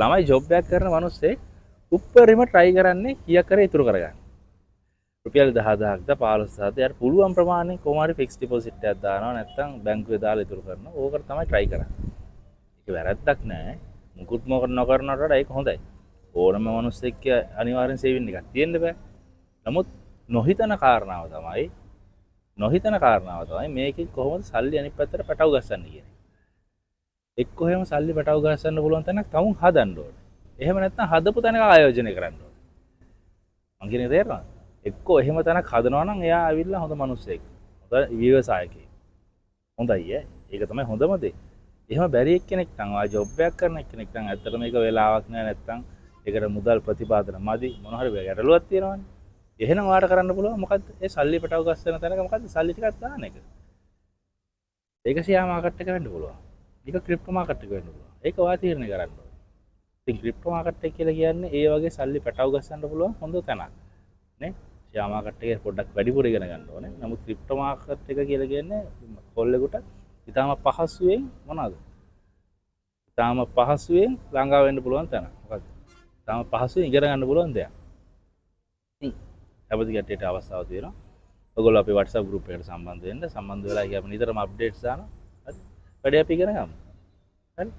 ළමයි ජොබ් එකක් කරන මිනිස්සේ උප්පරිම try කරන්නේ කීයක් කරේ ඉතුරු කරගන්න. රුපියල් 10000ක්ද 15000ද යාර පුළුවන් ප්‍රමාණය කොහොම හරි ෆික්ස් ඩිපොසිට් එකක් දානවා නැත්නම් බැංකුවේ දාලා ඉතුරු කරනවා. ඕකට තමයි try කරන්නේ. ඒක වැරද්දක් නෑ. මුකුත් නොකරනවට වඩා ඒක හොඳයි. ඕනම මිනිස්සෙක් අනිවාර්යෙන් සේවින් එකක් තියෙන්න බෑ. නමුත් නොහිතන කාරණාව තමයි මේකෙන් කොහොමද සල්ලි අනිත් පැත්තට පැටව ගස්සන්නේ කියන්නේ. එක්ක එහෙම සල්ලි පැටව ගස්සන්න පුළුවන් තැනක් තමුන් හදන්න ඕනේ. එහෙම නැත්නම් හදපු තැනක ආයෝජනය කරන්න ඕනේ. මං කියන්නේ තේරෙනවද? එක්ක එහෙම තැනක් හදනවා නම් එයා ඇවිල්ලා හොඳ මිනිස්සෙක්. හොඳ ව්‍යවසායකයෙක්. හොඳයි ඈ. ඒක තමයි හොඳම දේ. එහෙම බැරි එක්කෙනෙක් නම් ආ ජොබ් එකක් කරන එක්කෙනෙක් නම් ඇත්තට මේක වෙලාවක් නෑ නැත්නම් ඒකට මුදල් ප්‍රතිපාදන මදි මොන හරි ගැටලුවක් තියෙනවනේ. එහෙනම් ඔයාලට කරන්න පුළුවන් මොකද්ද? ඒ සල්ලි පැටව ගස්සන තැනක මොකද්ද? සල්ලි ටිකක් දාන එක. ඒක ෂෙයා මාකට් එක වෙන්න පුළුවන්. ඒක ක්‍රිප්ටෝ මාකට් එක වෙන්න පුළුවන්. ඒක ඔයා තීරණය කරන්න ඕනේ. ඉතින් ක්‍රිප්ටෝ මාකට් එක කියලා කියන්නේ ඒ වගේ සල්ලි පැටව ගස්සන්න පුළුවන් හොඳ තැනක්. නේ? ෂෙයා මාකට් එකේ පොඩ්ඩක් වැඩිපුර ඉගෙන ගන්න ඕනේ. නමුත් ක්‍රිප්ටෝ මාකට් එක කියලා කියන්නේ කොල්ලෙකුට ඉතාම පහසුවෙන් මොනවාද? ඉතාම පහසුවෙන් ළඟා වෙන්න පුළුවන් තැන. මොකද්ද? ඉතාම පහසුවෙන් ඉගෙන ගන්න පුළුවන් දෙයක්. ඉතින් අපිට ගැටේට අවස්ථාව තියෙනවා. ඔයගොල්ලෝ අපේ WhatsApp group එකට සම්බන්ධ වෙන්න. සම්බන්ධ වෙලා අපි නිතරම අප්ඩේට්ස් දානවා. හරි. වැඩි අපි ඉගෙන ගමු. හරි.